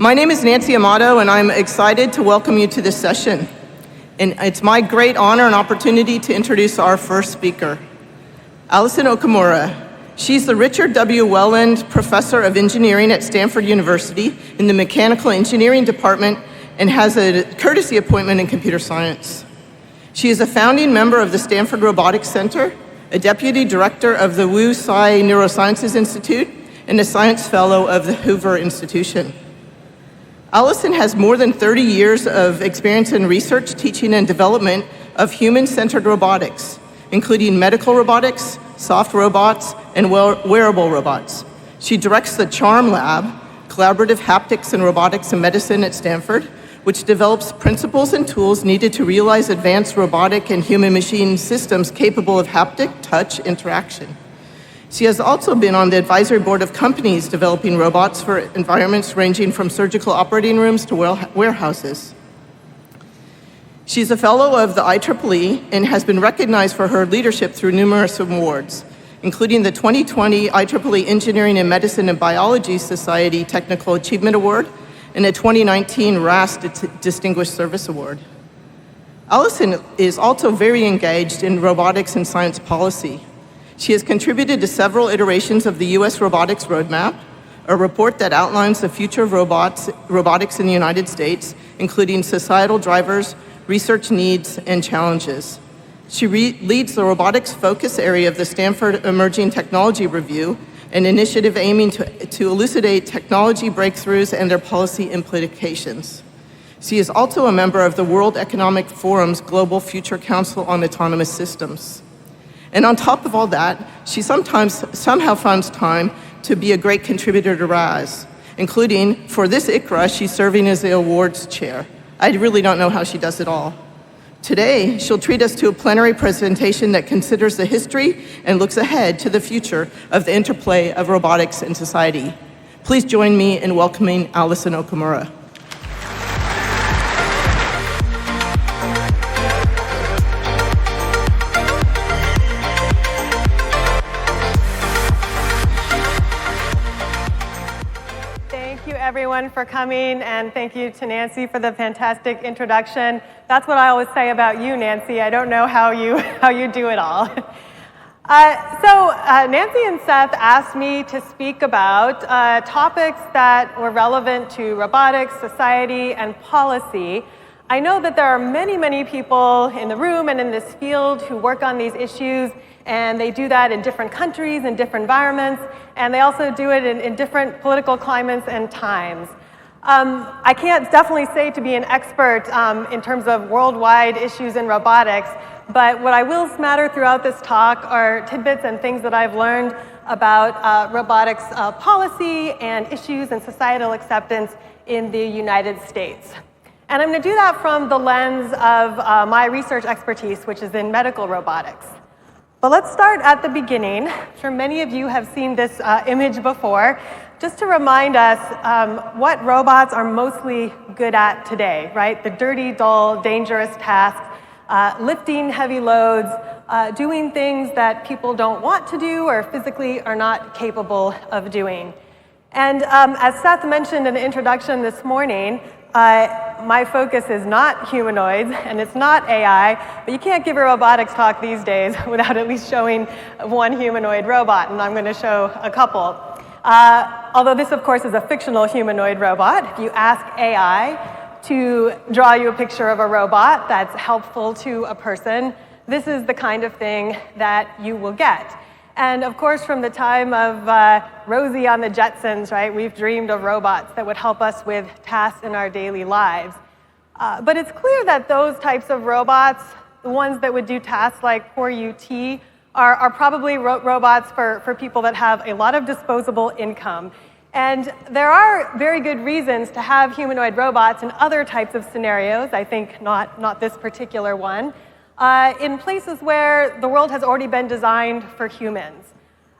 My name is Nancy Amato, and I'm excited to welcome you to this session. And it's my great honor and opportunity to introduce our first speaker, Allison Okamura. She's the Richard W. Welland Professor of Engineering at Stanford University in the Mechanical Engineering Department and has a courtesy appointment in computer science. She is a founding member of the Stanford Robotics Center, a deputy director of the Wu Tsai Neurosciences Institute, and a science fellow of the Hoover Institution. Allison has more than 30 years of experience in research, teaching, and development of human-centered robotics, including medical robotics, soft robots, and wearable robots. She directs the CHARM Lab, Collaborative Haptics and Robotics in Medicine at Stanford, which develops principles and tools needed to realize advanced robotic and human-machine systems capable of haptic touch interaction. She has also been on the advisory board of companies developing robots for environments ranging from surgical operating rooms to warehouses. She's a fellow of the ICRA and has been recognized for her leadership through numerous awards, including the 2020 ICRA Engineering and Medicine and Biology Society Technical Achievement Award and a 2019 RAS Distinguished Service Award. Allison is also very engaged in robotics and science policy. She has contributed to several iterations of the U.S. Robotics Roadmap, a report that outlines the future of robotics in the United States, including societal drivers, research needs, and challenges. She leads the robotics focus area of the Stanford Emerging Technology Review, an initiative aiming to elucidate technology breakthroughs and their policy implications. She is also a member of the World Economic Forum's Global Future Council on Autonomous Systems. And on top of all that, she somehow finds time to be a great contributor to RAS, including, for this ICRA, she's serving as the awards chair. I really don't know how she does it all. Today, she'll treat us to a plenary presentation that considers the history and looks ahead to the future of the interplay of robotics and society. Please join me in welcoming Allison Okamura. Everyone for coming, and thank you to Nancy for the fantastic introduction. That's what I always say about you, Nancy. I don't know how you do it all. Nancy and Seth asked me to speak about topics that were relevant to robotics, society, and policy. I know that there are many, many people in the room and in this field who work on these issues, and they do that in different countries and different environments, and they also do it in different political climates and times. I can't definitely say to be an expert in terms of worldwide issues in robotics, but what I will smatter throughout this talk are tidbits and things that I've learned about robotics policy and issues and societal acceptance in the United States. And I'm going to do that from the lens of my research expertise, which is in medical robotics. But let's start at the beginning. I'm sure many of you have seen this image before, just to remind us what robots are mostly good at today, right? The dirty, dull, dangerous tasks, lifting heavy loads, doing things that people don't want to do or physically are not capable of doing. And as Seth mentioned in the introduction this morning, my focus is not humanoids and it's not AI, but you can't give a robotics talk these days without at least showing one humanoid robot, and I'm going to show a couple. Although this, of course, is a fictional humanoid robot. If you ask AI to draw you a picture of a robot that's helpful to a person, this is the kind of thing that you will get. And of course, from the time of Rosie on the Jetsons, right, we've dreamed of robots that would help us with tasks in our daily lives. But it's clear that those types of robots, the ones that would do tasks like pour you tea, are probably robots for people that have a lot of disposable income. And there are very good reasons to have humanoid robots in other types of scenarios, I think not this particular one, in places where the world has already been designed for humans.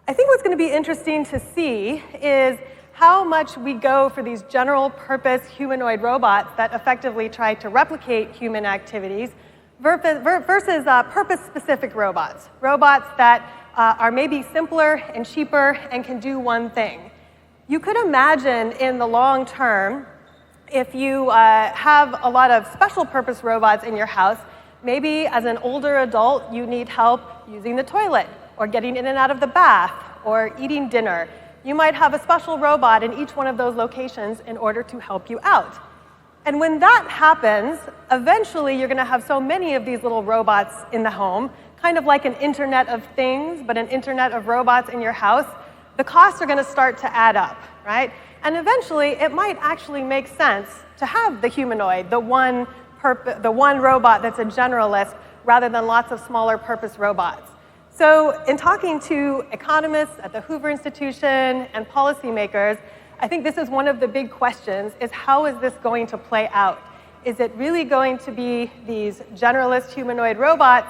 I think what's going to be interesting to see is how much we go for these general purpose humanoid robots that effectively try to replicate human activities versus purpose-specific robots that are maybe simpler and cheaper and can do one thing. You could imagine in the long term If you have a lot of special purpose robots in your house, maybe as an older adult, you need help using the toilet, or getting in and out of the bath, or eating dinner. You might have a special robot in each one of those locations in order to help you out. And when that happens, eventually you're going to have so many of these little robots in the home, kind of like an Internet of Things, but an Internet of robots in your house. The costs are going to start to add up, right? And eventually, it might actually make sense to have the humanoid, the one robot that's a generalist, rather than lots of smaller purpose robots. So in talking to economists at the Hoover Institution and policymakers, I think this is one of the big questions, is how is this going to play out? Is it really going to be these generalist humanoid robots,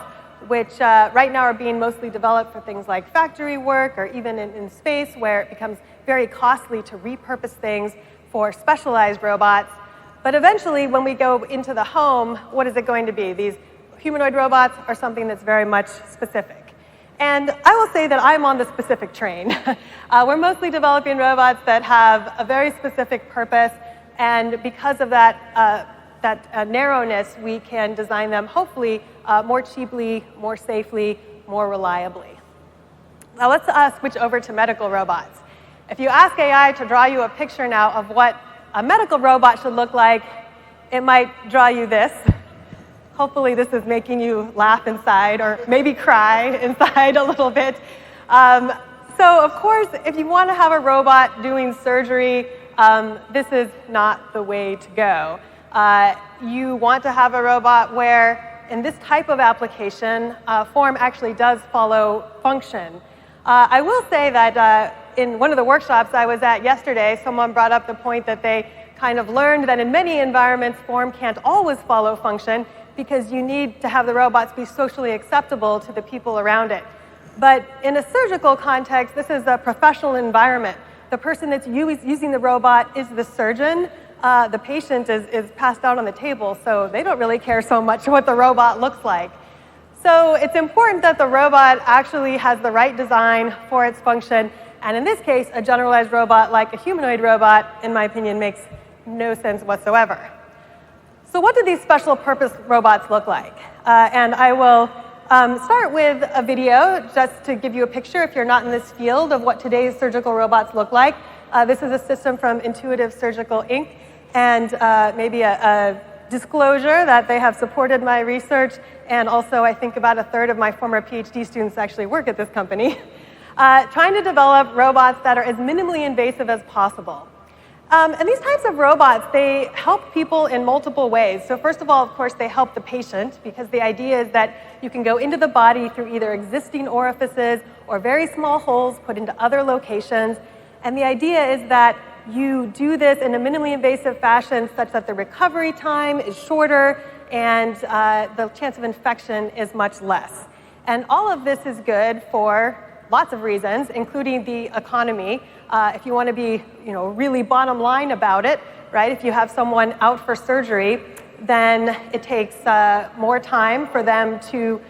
which right now are being mostly developed for things like factory work, or even in space, where it becomes very costly to repurpose things for specialized robots? But eventually, when we go into the home, what is it going to be? These humanoid robots are something that's very much specific. And I will say that I'm on the specific train. We're mostly developing robots that have a very specific purpose, and because of that, narrowness, we can design them, hopefully, more cheaply, more safely, more reliably. Now let's switch over to medical robots. If you ask AI to draw you a picture now of what a medical robot should look like, it might draw you this. Hopefully this is making you laugh inside, or maybe cry inside a little bit. So of course, if you want to have a robot doing surgery, this is not the way to go. You want to have a robot where, in this type of application, form actually does follow function. I will say that in one of the workshops I was at yesterday, someone brought up the point that they kind of learned that in many environments, form can't always follow function, because you need to have the robots be socially acceptable to the people around it. But in a surgical context, this is a professional environment. The person that's using the robot is the surgeon. The patient is passed out on the table, so they don't really care so much what the robot looks like. So it's important that the robot actually has the right design for its function. And in this case, a generalized robot like a humanoid robot, in my opinion, makes no sense whatsoever. So what do these special purpose robots look like? And I will start with a video just to give you a picture, if you're not in this field, of what today's surgical robots look like. This is a system from Intuitive Surgical Inc. And maybe a disclosure that they have supported my research, and also I think about a third of my former PhD students actually work at this company. Trying to develop robots that are as minimally invasive as possible. And these types of robots, they help people in multiple ways. So first of all, of course, they help the patient, because the idea is that you can go into the body through either existing orifices or very small holes put into other locations. And the idea is that you do this in a minimally invasive fashion such that the recovery time is shorter and the chance of infection is much less. And all of this is good for lots of reasons, including the economy. If you want to be, really bottom line about it, right? If you have someone out for surgery, then it takes more time for them to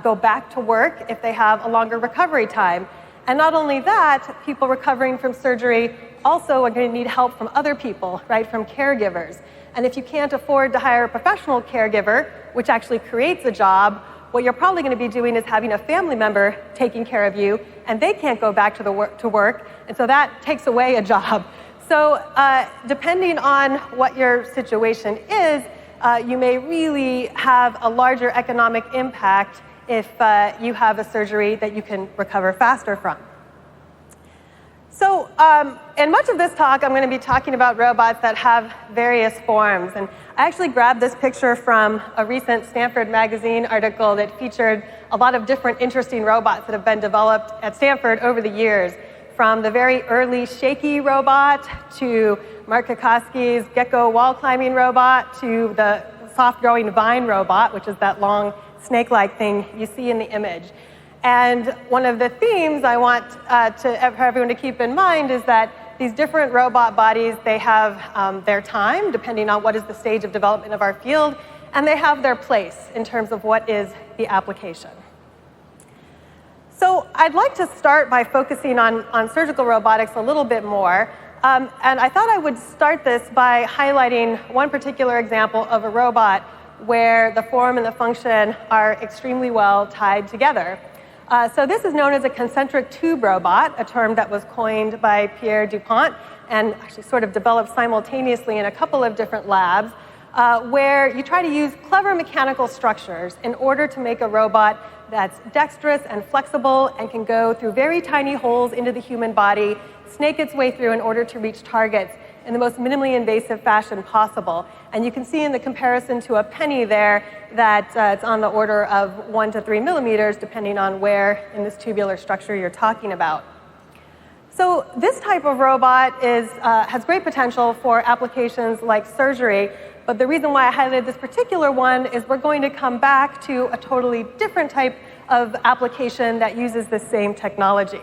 go back to work if they have a longer recovery time. And not only that, people recovering from surgery also are going to need help from other people, right? From caregivers. And if you can't afford to hire a professional caregiver, which actually creates a job, what you're probably going to be doing is having a family member taking care of you, and they can't go back to work, and so that takes away a job. So depending on what your situation is, you may really have a larger economic impact if you have a surgery that you can recover faster from. So in much of this talk, I'm going to be talking about robots that have various forms. And I actually grabbed this picture from a recent Stanford magazine article that featured a lot of different interesting robots that have been developed at Stanford over the years, from the very early shaky robot to Mark Kokoski's gecko wall climbing robot to the soft growing vine robot, which is that long snake-like thing you see in the image. And one of the themes I want for everyone to keep in mind is that these different robot bodies, they have their time, depending on what is the stage of development of our field, and they have their place in terms of what is the application. So I'd like to start by focusing on surgical robotics a little bit more. And I thought I would start this by highlighting one particular example of a robot where the form and the function are extremely well tied together. So this is known as a concentric tube robot, a term that was coined by Pierre Dupont and actually sort of developed simultaneously in a couple of different labs, where you try to use clever mechanical structures in order to make a robot that's dexterous and flexible and can go through very tiny holes into the human body, snake its way through in order to reach targets in the most minimally invasive fashion possible. And you can see in the comparison to a penny there that it's on the order of 1 to 3 millimeters, depending on where in this tubular structure you're talking about. So this type of robot has great potential for applications like surgery, but the reason why I highlighted this particular one is we're going to come back to a totally different type of application that uses the same technology.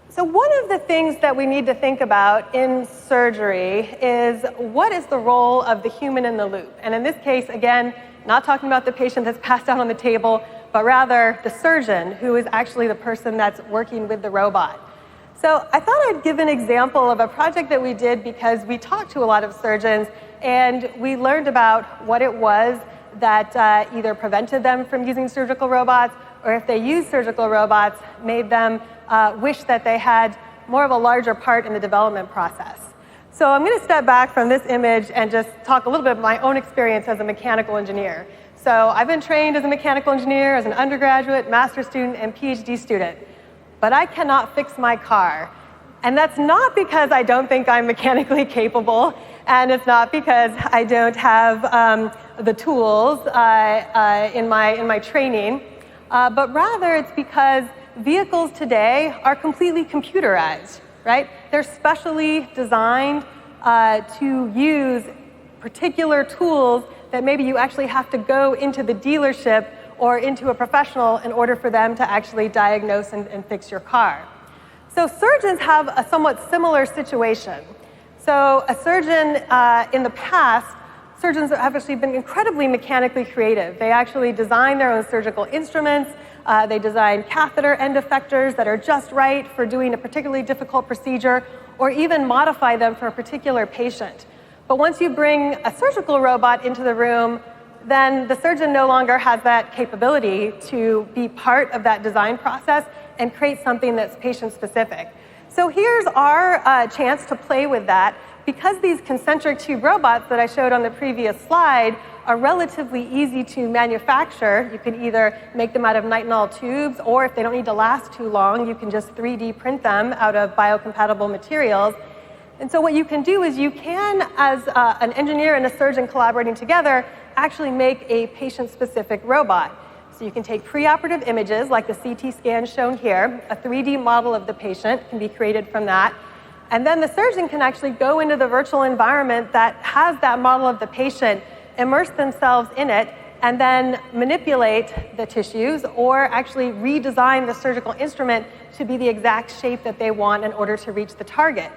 So one of the things that we need to think about in surgery is what is the role of the human in the loop? And in this case, again, not talking about the patient that's passed out on the table, but rather the surgeon, who is actually the person that's working with the robot. So I thought I'd give an example of a project that we did because we talked to a lot of surgeons and we learned about what it was that either prevented them from using surgical robots, or if they used surgical robots, made them wish that they had more of a larger part in the development process. So I'm going to step back from this image and just talk a little bit about my own experience as a mechanical engineer. So I've been trained as a mechanical engineer, as an undergraduate, master's student, and PhD student. But I cannot fix my car. And that's not because I don't think I'm mechanically capable, and it's not because I don't have the tools in my training, but rather it's because vehicles today are completely computerized, right? They're specially designed to use particular tools that maybe you actually have to go into the dealership or into a professional in order for them to actually diagnose and fix your car. So surgeons have a somewhat similar situation. So a surgeon in the past, surgeons have actually been incredibly mechanically creative. They actually design their own surgical instruments. They design catheter end effectors that are just right for doing a particularly difficult procedure, or even modify them for a particular patient. But once you bring a surgical robot into the room, then the surgeon no longer has that capability to be part of that design process and create something that's patient-specific. So here's our chance to play with that. Because these concentric tube robots that I showed on the previous slide are relatively easy to manufacture, you can either make them out of nitinol tubes, or if they don't need to last too long, you can just 3D print them out of biocompatible materials. And so what you can do is you can, as an engineer and a surgeon collaborating together, actually make a patient-specific robot. So you can take preoperative images, like the CT scan shown here. A 3D model of the patient can be created from that. And then the surgeon can actually go into the virtual environment that has that model of the patient, immerse themselves in it, and then manipulate the tissues or actually redesign the surgical instrument to be the exact shape that they want in order to reach the target.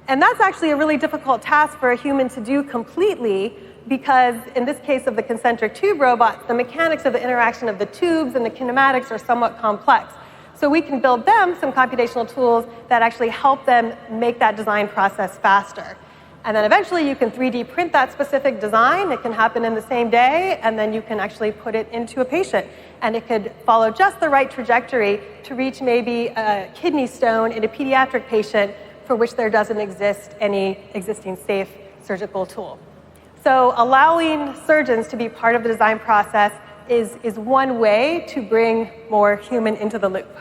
And that's actually a really difficult task for a human to do completely, because in this case of the concentric tube robots, the mechanics of the interaction of the tubes and the kinematics are somewhat complex. So we can build them some computational tools that actually help them make that design process faster. And then eventually you can 3D print that specific design. It can happen in the same day, and then you can actually put it into a patient. And it could follow just the right trajectory to reach maybe a kidney stone in a pediatric patient for which there doesn't exist any existing safe surgical tool. So allowing surgeons to be part of the design process is one way to bring more human into the loop.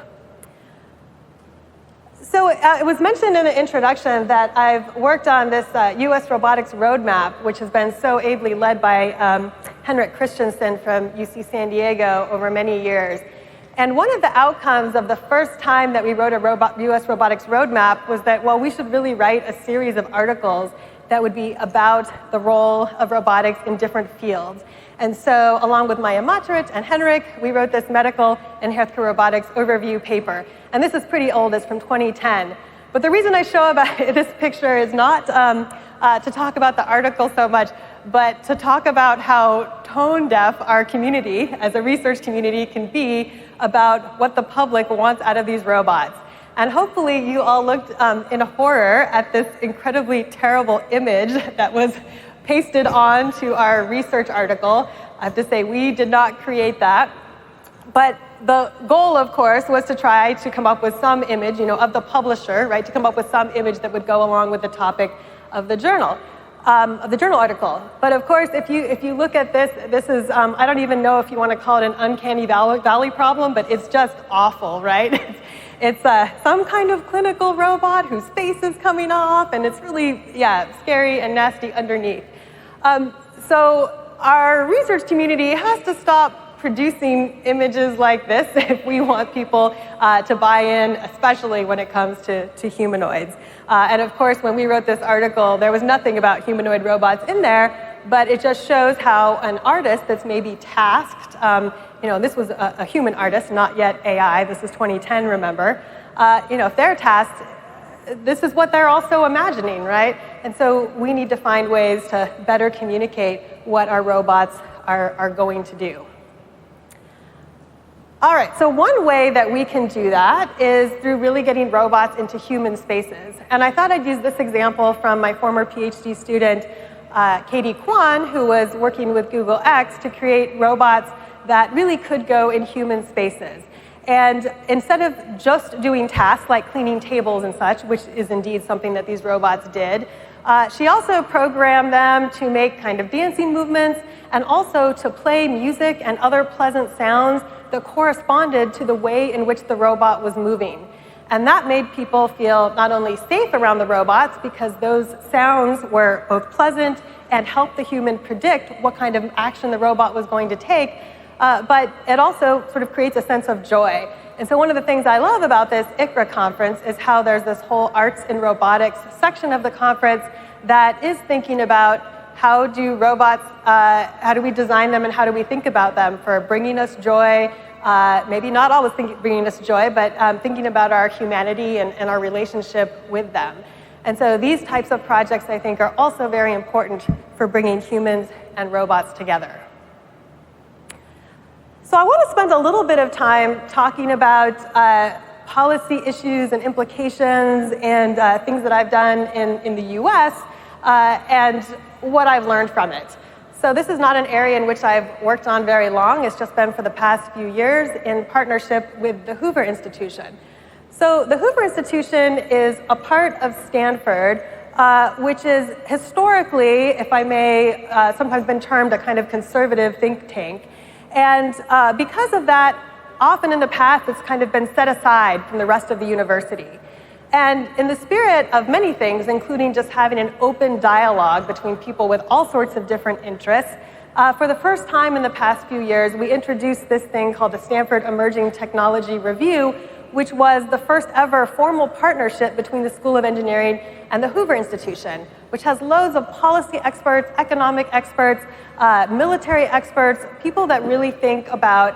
So it was mentioned in the introduction that I've worked on this US robotics roadmap, which has been so ably led by Henrik Christensen from UC San Diego over many years. And one of the outcomes of the first time that we wrote a US robotics roadmap was that, well, we should really write a series of articles that would be about the role of robotics in different fields. And so, along with Maya Mataric and Henrik, we wrote this medical and healthcare robotics overview paper. And this is pretty old, it's from 2010. But the reason I show about this picture is not to talk about the article so much, but to talk about how tone deaf our community, as a research community, can be about what the public wants out of these robots. And hopefully you all looked in horror at this incredibly terrible image that was pasted on to our research article. I have to say, we did not create that. But the goal, of course, was to try to come up with some image, of the publisher, right? To come up with some image that would go along with the topic of the journal article. But of course, if you look at this is, I don't even know if you want to call it an uncanny valley problem, but it's just awful, right? It's some kind of clinical robot whose face is coming off, and it's really, scary and nasty underneath. So our research community has to stop producing images like this if we want people to buy in, especially when it comes to humanoids. And of course, when we wrote this article, there was nothing about humanoid robots in there, but it just shows how an artist that's maybe tasked, this was a human artist, not yet AI, this is 2010, remember, if they're tasked, this is what they're also imagining, right? And so we need to find ways to better communicate what our robots are going to do. All right, so one way that we can do that is through really getting robots into human spaces. And I thought I'd use this example from my former PhD student, Katie Kwan, who was working with Google X to create robots that really could go in human spaces. And instead of just doing tasks like cleaning tables and such, which is indeed something that these robots did, she also programmed them to make kind of dancing movements and also to play music and other pleasant sounds that corresponded to the way in which the robot was moving. And that made people feel not only safe around the robots because those sounds were both pleasant and helped the human predict what kind of action the robot was going to take, but it also sort of creates a sense of joy. And so one of the things I love about this ICRA conference is how there's this whole arts and robotics section of the conference that is thinking about how do robots, how do we design them and how do we think about them for bringing us joy, maybe not always bringing us joy, but thinking about our humanity and our relationship with them. And so these types of projects, I think, are also very important for bringing humans and robots together. So I want to spend a little bit of time talking about policy issues and implications and things that I've done in the US and what I've learned from it. So this is not an area in which I've worked on very long. It's just been for the past few years in partnership with the Hoover Institution. So the Hoover Institution is a part of Stanford, which is historically, if I may, sometimes been termed a kind of conservative think tank. And because of that, often in the past, it's kind of been set aside from the rest of the university. And in the spirit of many things, including just having an open dialogue between people with all sorts of different interests, for the first time in the past few years, we introduced this thing called the Stanford Emerging Technology Review, which was the first ever formal partnership between the School of Engineering and the Hoover Institution, which has loads of policy experts, economic experts, military experts, people that really think about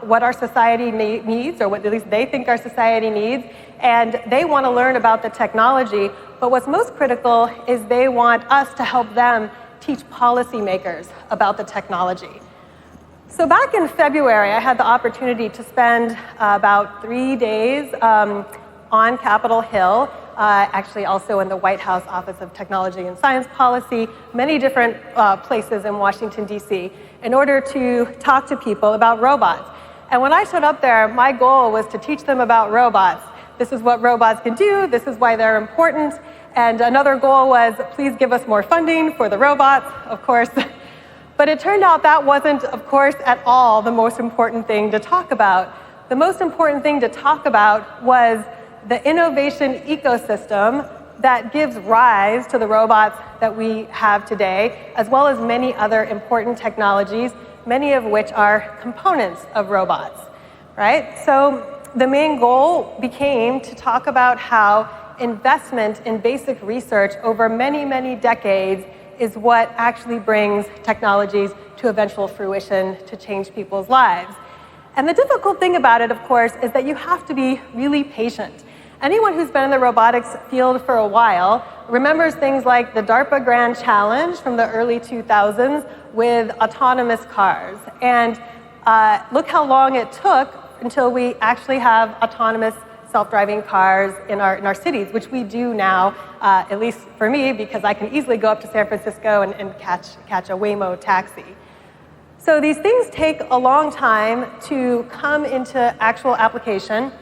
what our society needs, or what at least they think our society needs, and they want to learn about the technology, but what's most critical is they want us to help them teach policymakers about the technology. So back in February, I had the opportunity to spend about 3 days on Capitol Hill, actually also in the White House Office of Technology and Science Policy, many different places in Washington, D.C., in order to talk to people about robots. And when I showed up there, my goal was to teach them about robots. This is what robots can do, this is why they're important, and another goal was, please give us more funding for the robots, of course. But it turned out that wasn't, of course, at all the most important thing to talk about. The most important thing to talk about was the innovation ecosystem that gives rise to the robots that we have today, as well as many other important technologies, many of which are components of robots, right? So the main goal became to talk about how investment in basic research over many, many decades is what actually brings technologies to eventual fruition to change people's lives. And the difficult thing about it, of course, is that you have to be really patient. Anyone who's been in the robotics field for a while remembers things like the DARPA Grand Challenge from the early 2000s with autonomous cars. And look how long it took until we actually have autonomous self-driving cars in our cities, which we do now, at least for me, because I can easily go up to San Francisco and catch a Waymo taxi. So these things take a long time to come into actual application,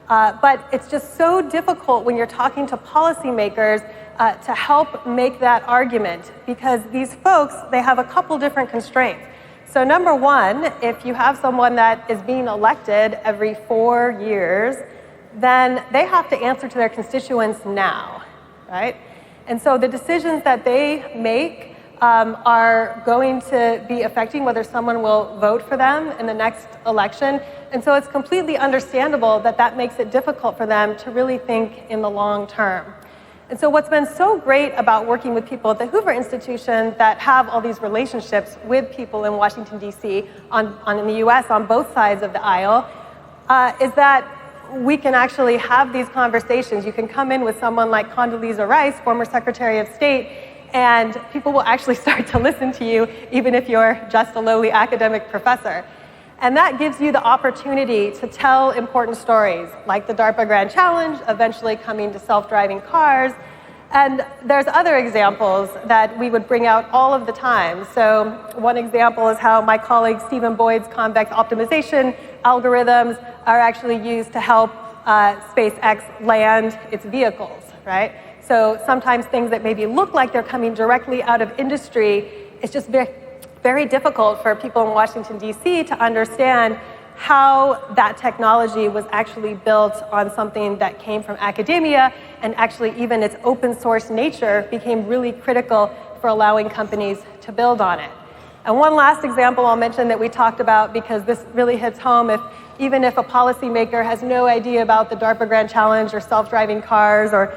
but it's just so difficult when you're talking to policymakers to help make that argument, because these folks, they have a couple different constraints. So number one, if you have someone that is being elected every 4 years, then they have to answer to their constituents now, right? And so the decisions that they make are going to be affecting whether someone will vote for them in the next election. And so it's completely understandable that that makes it difficult for them to really think in the long term. And so what's been so great about working with people at the Hoover Institution that have all these relationships with people in Washington, D.C., in the U.S., on both sides of the aisle, is that we can actually have these conversations. You can come in with someone like Condoleezza Rice, former Secretary of State, and people will actually start to listen to you, even if you're just a lowly academic professor. And that gives you the opportunity to tell important stories, like the DARPA Grand Challenge, eventually coming to self-driving cars. And there's other examples that we would bring out all of the time. So one example is how my colleague Stephen Boyd's convex optimization algorithms are actually used to help SpaceX land its vehicles, right? So sometimes things that maybe look like they're coming directly out of industry, it's just very difficult for people in Washington, D.C. to understand how that technology was actually built on something that came from academia, and actually even its open source nature became really critical for allowing companies to build on it. And one last example I'll mention that we talked about, because this really hits home, even if a policymaker has no idea about the DARPA Grand Challenge or self-driving cars or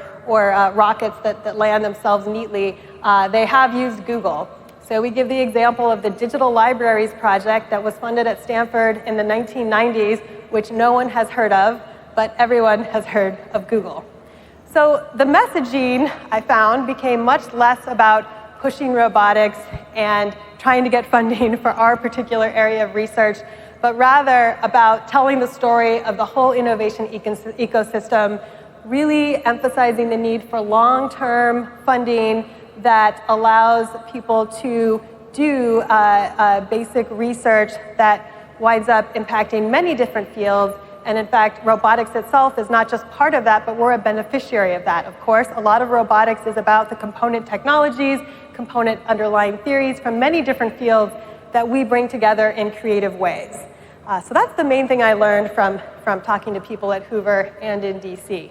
rockets that land themselves neatly, they have used Google. So we give the example of the Digital Libraries Project that was funded at Stanford in the 1990s, which no one has heard of, but everyone has heard of Google. So the messaging, I found, became much less about pushing robotics and trying to get funding for our particular area of research, but rather about telling the story of the whole innovation ecosystem, really emphasizing the need for long-term funding that allows people to do basic research that winds up impacting many different fields. And in fact, robotics itself is not just part of that, but we're a beneficiary of that. Of course, a lot of robotics is about the component technologies, component underlying theories from many different fields that we bring together in creative ways. So that's the main thing I learned from talking to people at Hoover and in DC.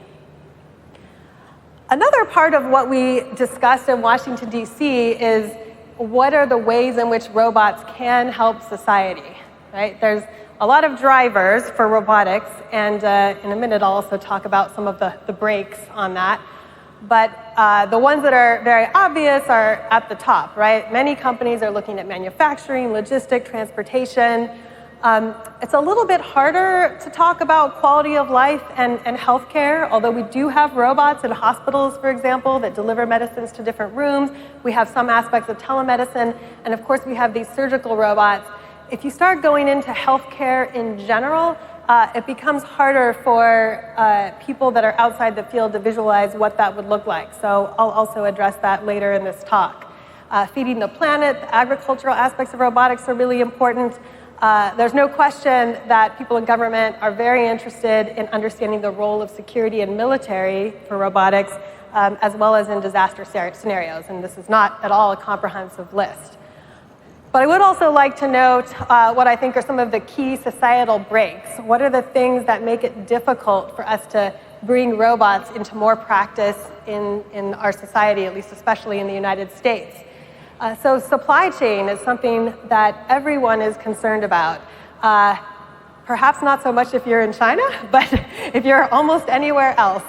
Another part of what we discussed in Washington, D.C. is what are the ways in which robots can help society, right? There's a lot of drivers for robotics, and in a minute I'll also talk about some of the brakes on that. But the ones that are very obvious are at the top, right? Many companies are looking at manufacturing, logistics, transportation. It's a little bit harder to talk about quality of life and healthcare, although we do have robots in hospitals, for example, that deliver medicines to different rooms. We have some aspects of telemedicine, and of course we have these surgical robots. If you start going into healthcare in general, it becomes harder for people that are outside the field to visualize what that would look like. So I'll also address that later in this talk. Feeding the planet, the agricultural aspects of robotics are really important. There's no question that people in government are very interested in understanding the role of security and military for robotics, as well as in disaster scenarios, and this is not at all a comprehensive list. But I would also like to note what I think are some of the key societal breaks. What are the things that make it difficult for us to bring robots into more practice in our society, at least especially in the United States? So supply chain is something that everyone is concerned about. Perhaps not so much if you're in China, but if you're almost anywhere else.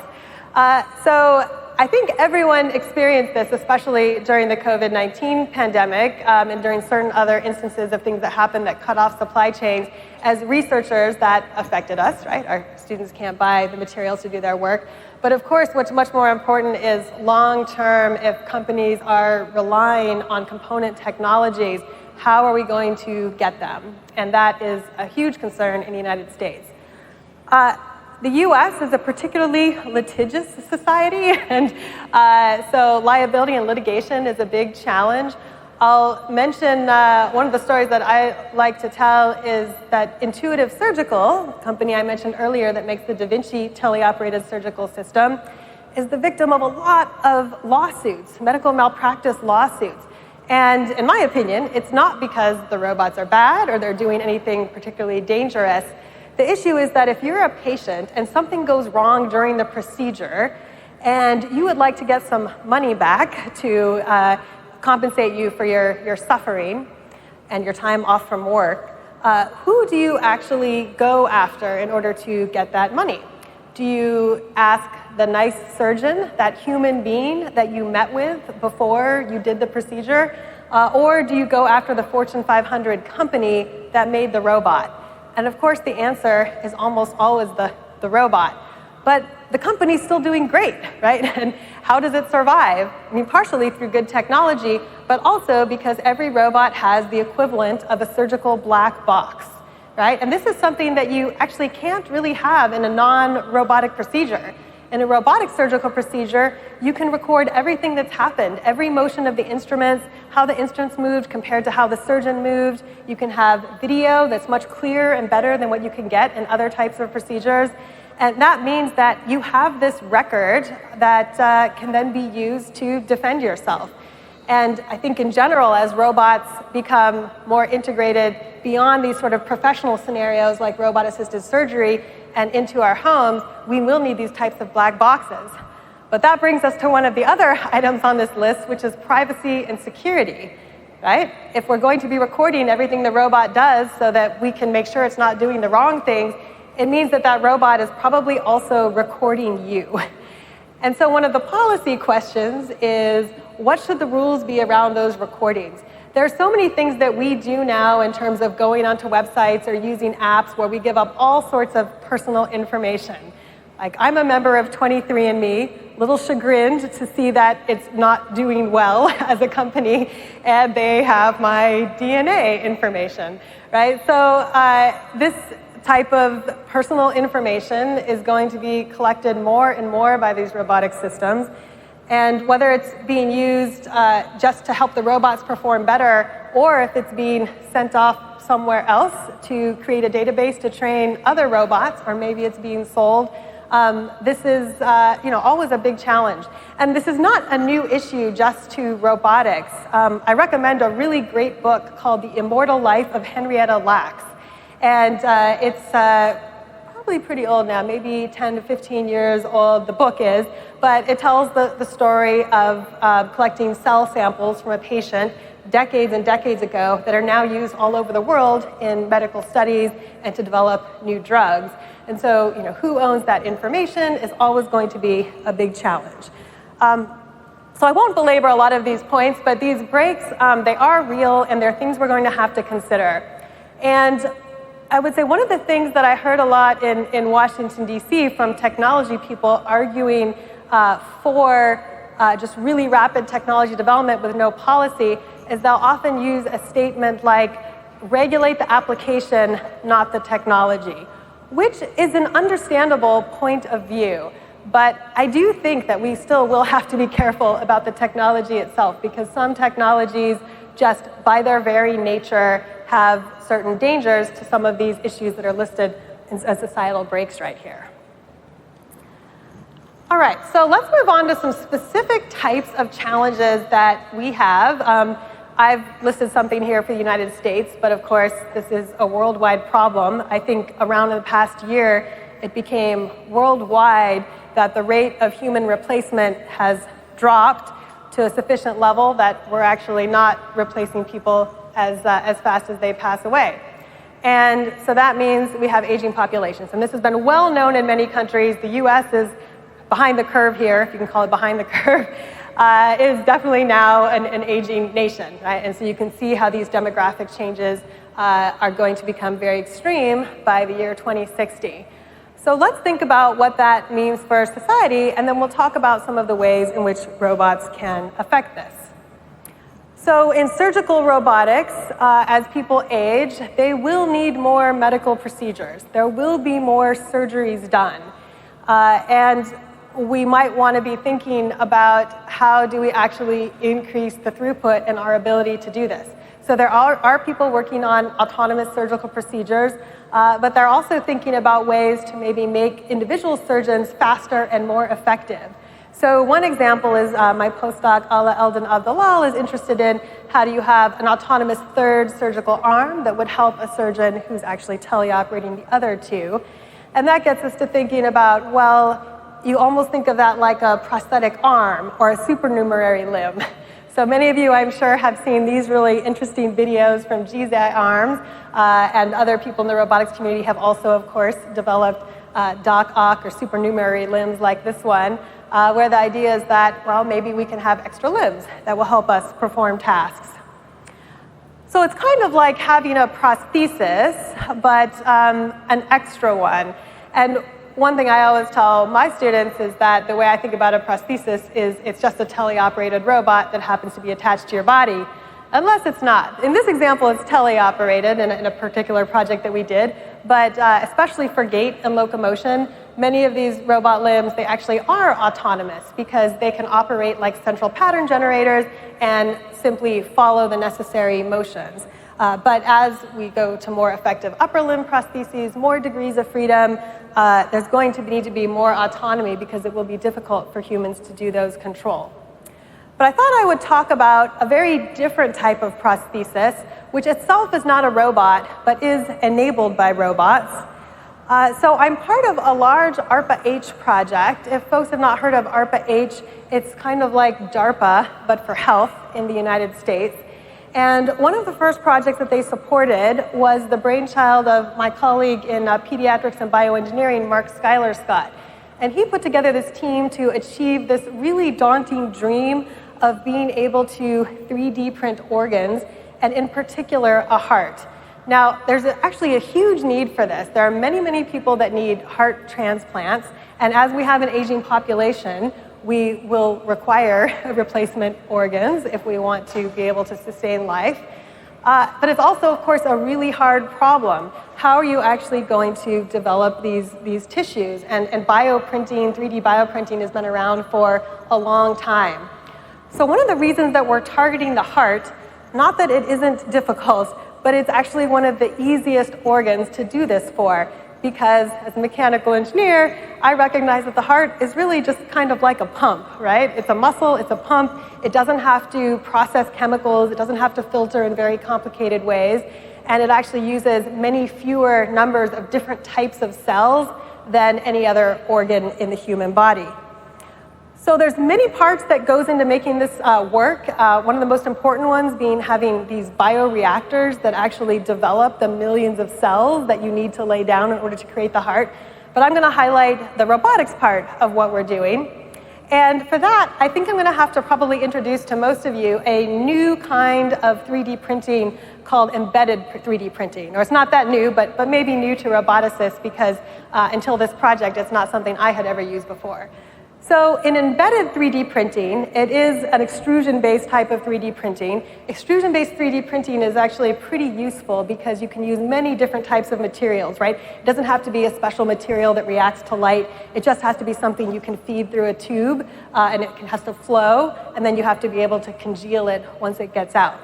So I think everyone experienced this, especially during the COVID-19 pandemic and during certain other instances of things that happened that cut off supply chains. As researchers, that affected us, right? Our students can't buy the materials to do their work. But of course, what's much more important is long-term, if companies are relying on component technologies, how are we going to get them? And that is a huge concern in the United States. The US is a particularly litigious society, and so liability and litigation is a big challenge. I'll mention one of the stories that I like to tell is that Intuitive Surgical, a company I mentioned earlier that makes the Da Vinci teleoperated surgical system, is the victim of a lot of lawsuits, medical malpractice lawsuits. And in my opinion, it's not because the robots are bad or they're doing anything particularly dangerous. The issue is that if you're a patient and something goes wrong during the procedure and you would like to get some money back to compensate you for your suffering and your time off from work, who do you actually go after in order to get that money? Do you ask the nice surgeon, that human being that you met with before you did the procedure, or do you go after the Fortune 500 company that made the robot? And of course, the answer is almost always the robot. But the company's still doing great, right? And how does it survive? I mean, partially through good technology, but also because every robot has the equivalent of a surgical black box, right? And this is something that you actually can't really have in a non-robotic procedure. In a robotic surgical procedure, you can record everything that's happened, every motion of the instruments, how the instruments moved compared to how the surgeon moved. You can have video that's much clearer and better than what you can get in other types of procedures. And that means that you have this record that can then be used to defend yourself. And I think in general, as robots become more integrated beyond these sort of professional scenarios like robot-assisted surgery and into our homes, we will need these types of black boxes. But that brings us to one of the other items on this list, which is privacy and security, right? If we're going to be recording everything the robot does so that we can make sure it's not doing the wrong things, it means that that robot is probably also recording you. And so one of the policy questions is, what should the rules be around those recordings? There are so many things that we do now in terms of going onto websites or using apps where we give up all sorts of personal information. Like, I'm a member of 23andMe, a little chagrined to see that it's not doing well as a company, and they have my DNA information, right? So this type of personal information is going to be collected more and more by these robotic systems. And whether it's being used just to help the robots perform better, or if it's being sent off somewhere else to create a database to train other robots, or maybe it's being sold, this is always a big challenge. And this is not a new issue just to robotics. I recommend a really great book called The Immortal Life of Henrietta Lacks. And it's probably pretty old now, maybe 10 to 15 years old, the book is, but it tells the story of collecting cell samples from a patient decades and decades ago that are now used all over the world in medical studies and to develop new drugs. And so, who owns that information is always going to be a big challenge. So I won't belabor a lot of these points, but these breaks, they are real, and they're things we're going to have to consider. And I would say one of the things that I heard a lot in Washington, D.C. from technology people arguing for just really rapid technology development with no policy is they'll often use a statement like, regulate the application, not the technology, which is an understandable point of view. But I do think that we still will have to be careful about the technology itself, because some technologies just by their very nature have certain dangers to some of these issues that are listed as societal breaks right here. All right, so let's move on to some specific types of challenges that we have. I've listed something here for the United States, but of course, this is a worldwide problem. I think around the past year, it became worldwide that the rate of human replacement has dropped to a sufficient level that we're actually not replacing people as fast as they pass away. And so that means we have aging populations. And this has been well known in many countries. The US is behind the curve here, if you can call it behind the curve. It is definitely now an aging nation, right? And so you can see how these demographic changes are going to become very extreme by the year 2060. So let's think about what that means for society, and then we'll talk about some of the ways in which robots can affect this. So in surgical robotics, as people age, they will need more medical procedures. There will be more surgeries done. And we might want to be thinking about how do we actually increase the throughput and our ability to do this. So there are people working on autonomous surgical procedures, but they're also thinking about ways to maybe make individual surgeons faster and more effective. So one example is my postdoc, Ala Eldon Abdalal, is interested in how do you have an autonomous third surgical arm that would help a surgeon who's actually teleoperating the other two. And that gets us to thinking about, well, you almost think of that like a prosthetic arm or a supernumerary limb. So many of you, I'm sure, have seen these really interesting videos from GZI arms, and other people in the robotics community have also, of course, developed DOC-OC or supernumerary limbs like this one, where the idea is that, well, maybe we can have extra limbs that will help us perform tasks. So it's kind of like having a prosthesis, but an extra one. And one thing I always tell my students is that the way I think about a prosthesis is it's just a teleoperated robot that happens to be attached to your body, unless it's not. In this example, it's teleoperated in a particular project that we did, but especially for gait and locomotion, many of these robot limbs, they actually are autonomous because they can operate like central pattern generators and simply follow the necessary motions. But as we go to more effective upper limb prostheses, more degrees of freedom, there's going to need to be more autonomy because it will be difficult for humans to do those control. But I thought I would talk about a very different type of prosthesis, which itself is not a robot, but is enabled by robots. So I'm part of a large ARPA-H project. If folks have not heard of ARPA-H, it's kind of like DARPA, but for health in the United States. And one of the first projects that they supported was the brainchild of my colleague in pediatrics and bioengineering, Mark Schuyler-Scott. And he put together this team to achieve this really daunting dream of being able to 3D print organs, and in particular, a heart. Now, there's actually a huge need for this. There are many, many people that need heart transplants, and as we have an aging population, we will require replacement organs if we want to be able to sustain life. But it's also, of course, a really hard problem. How are you actually going to develop these tissues? And bioprinting, 3D bioprinting has been around for a long time. So one of the reasons that we're targeting the heart, not that it isn't difficult, but it's actually one of the easiest organs to do this for. Because as a mechanical engineer, I recognize that the heart is really just kind of like a pump, right? It's a muscle, it's a pump. It doesn't have to process chemicals. It doesn't have to filter in very complicated ways. And it actually uses many fewer numbers of different types of cells than any other organ in the human body. So there's many parts that goes into making this work. One of the most important ones being having these bioreactors that actually develop the millions of cells that you need to lay down in order to create the heart. But I'm going to highlight the robotics part of what we're doing. And for that, I think I'm going to have to probably introduce to most of you a new kind of 3D printing called embedded 3D printing. Or it's not that new, but maybe new to roboticists because until this project, it's not something I had ever used before. So in embedded 3D printing, it is an extrusion-based type of 3D printing. Extrusion-based 3D printing is actually pretty useful because you can use many different types of materials, right? It doesn't have to be a special material that reacts to light. It just has to be something you can feed through a tube, and it has to flow, and then you have to be able to congeal it once it gets out.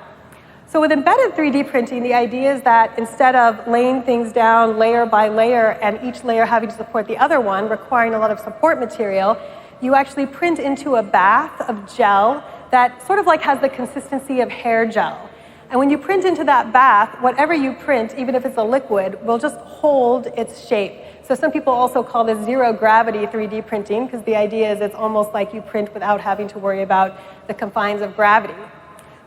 So with embedded 3D printing, the idea is that instead of laying things down layer by layer and each layer having to support the other one, requiring a lot of support material, you actually print into a bath of gel that sort of like has the consistency of hair gel. And when you print into that bath, whatever you print, even if it's a liquid, will just hold its shape. So some people also call this zero gravity 3D printing because the idea is it's almost like you print without having to worry about the confines of gravity.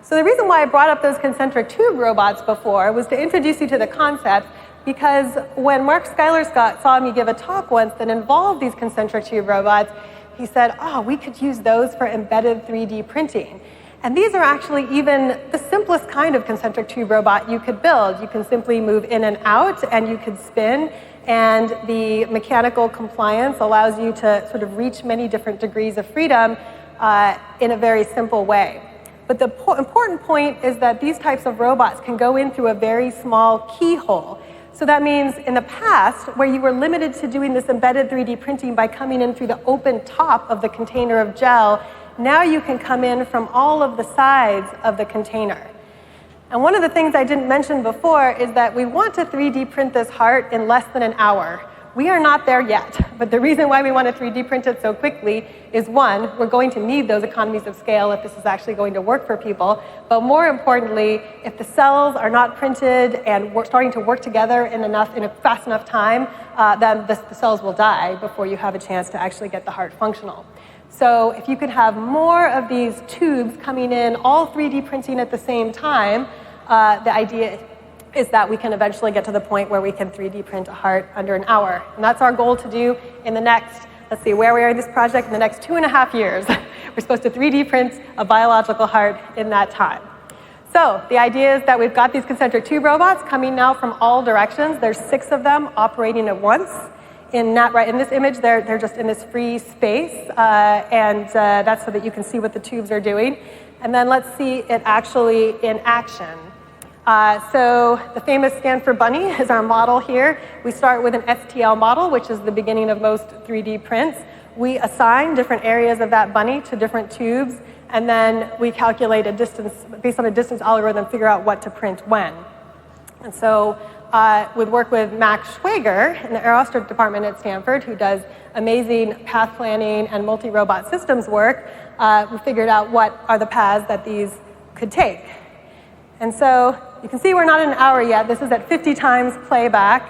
So the reason why I brought up those concentric tube robots before was to introduce you to the concept, because when Mark Schuyler-Scott saw me give a talk once that involved these concentric tube robots, he said, oh, we could use those for embedded 3D printing. And these are actually even the simplest kind of concentric tube robot you could build. You can simply move in and out, and you could spin, and the mechanical compliance allows you to sort of reach many different degrees of freedom in a very simple way. But the important point is that these types of robots can go in through a very small keyhole. So that means in the past, where you were limited to doing this embedded 3D printing by coming in through the open top of the container of gel, now you can come in from all of the sides of the container. And one of the things I didn't mention before is that we want to 3D print this heart in less than an hour. We are not there yet, but the reason why we want to 3D print it so quickly is, one, we're going to need those economies of scale if this is actually going to work for people, but more importantly, if the cells are not printed and we're starting to work together in a fast enough time, then the cells will die before you have a chance to actually get the heart functional. So if you could have more of these tubes coming in, all 3D printing at the same time, the idea is that we can eventually get to the point where we can 3D print a heart under an hour. And that's our goal to do in the next, let's see, where we are in this project, in the next 2.5 years. We're supposed to 3D print a biological heart in that time. So the idea is that we've got these concentric tube robots coming now from all directions. There's 6 of them operating at once. In this image, they're just in this free space, and that's so that you can see what the tubes are doing. And then let's see it actually in action. So the famous Stanford bunny is our model here. We start with an STL model, which is the beginning of most 3D prints. We assign different areas of that bunny to different tubes, and then we calculate a distance, based on a distance algorithm, figure out what to print when. And so with work with Max Schwager in the aerospace department at Stanford, who does amazing path planning and multi-robot systems work, we figured out what are the paths that these could take. And so you can see we're not in an hour yet. This is at 50 times playback,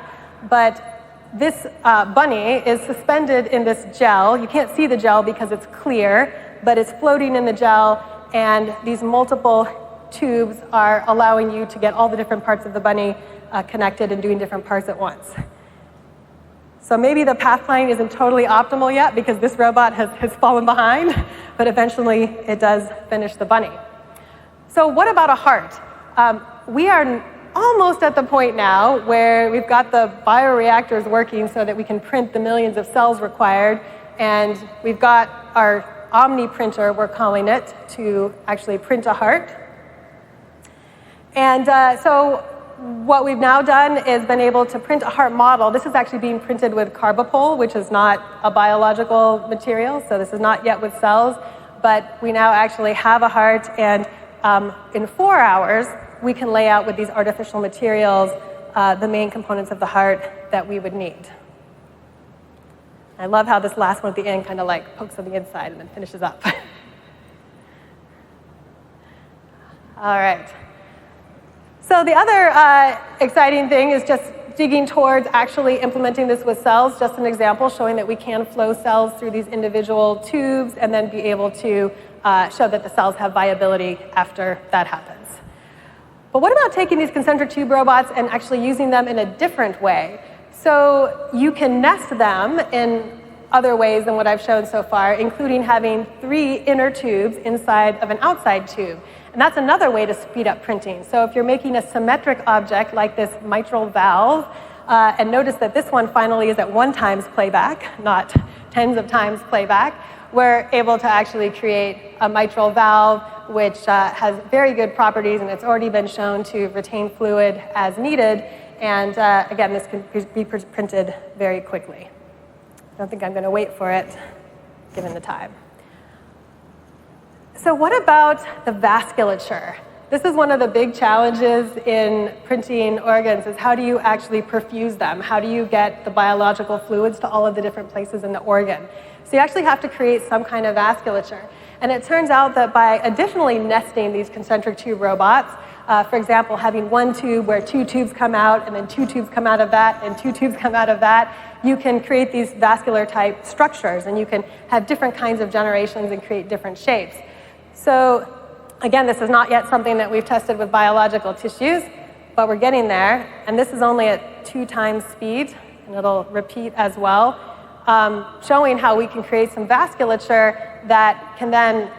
but this bunny is suspended in this gel. You can't see the gel because it's clear, but it's floating in the gel, and these multiple tubes are allowing you to get all the different parts of the bunny connected and doing different parts at once. So maybe the path planning isn't totally optimal yet because this robot has fallen behind, but eventually it does finish the bunny. So what about a heart? We are almost at the point now where we've got the bioreactors working so that we can print the millions of cells required, and we've got our Omni printer, we're calling it, to actually print a heart. And so what we've now done is been able to print a heart model. This is actually being printed with carbapole, which is not a biological material, so this is not yet with cells, but we now actually have a heart, and in 4 hours, we can lay out with these artificial materials the main components of the heart that we would need. I love how this last one at the end kind of like pokes on the inside and then finishes up. All right. So the other exciting thing is just digging towards actually implementing this with cells. Just an example showing that we can flow cells through these individual tubes and then be able to show that the cells have viability after that happens. But what about taking these concentric tube robots and actually using them in a different way? So you can nest them in other ways than what I've shown so far, including having 3 inner tubes inside of an outside tube. And that's another way to speed up printing. So if you're making a symmetric object like this mitral valve, and notice that this one finally is at 1 times playback, not tens of times playback, we're able to actually create a mitral valve which has very good properties, and it's already been shown to retain fluid as needed. And again, this can be printed very quickly. I don't think I'm going to wait for it, given the time. So what about the vasculature? This is one of the big challenges in printing organs, is how do you actually perfuse them? How do you get the biological fluids to all of the different places in the organ? So you actually have to create some kind of vasculature. And it turns out that by additionally nesting these concentric tube robots, for example, having 1 tube where 2 tubes come out, and then 2 tubes come out of that, and 2 tubes come out of that, you can create these vascular type structures, and you can have different kinds of generations and create different shapes. So again, this is not yet something that we've tested with biological tissues, but we're getting there. And this is only at 2 times speed, and it'll repeat as well, showing how we can create some vasculature that can then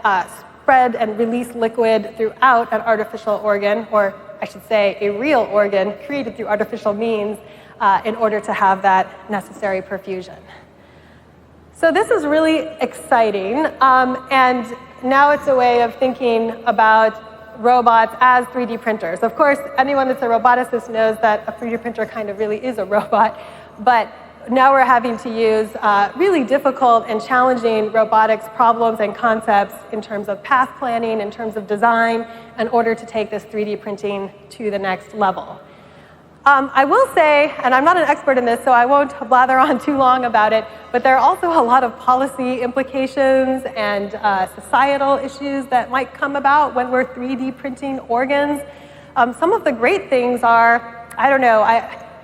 spread and release liquid throughout an artificial organ, or I should say a real organ created through artificial means, in order to have that necessary perfusion. So this is really exciting, and now it's a way of thinking about robots as 3D printers. Of course, anyone that's a roboticist knows that a 3D printer kind of really is a robot, but now we're having to use really difficult and challenging robotics problems and concepts in terms of path planning, in terms of design, in order to take this 3D printing to the next level. I will say, and I'm not an expert in this, so I won't blather on too long about it, but there are also a lot of policy implications and societal issues that might come about when we're 3D printing organs. Some of the great things are, I don't know,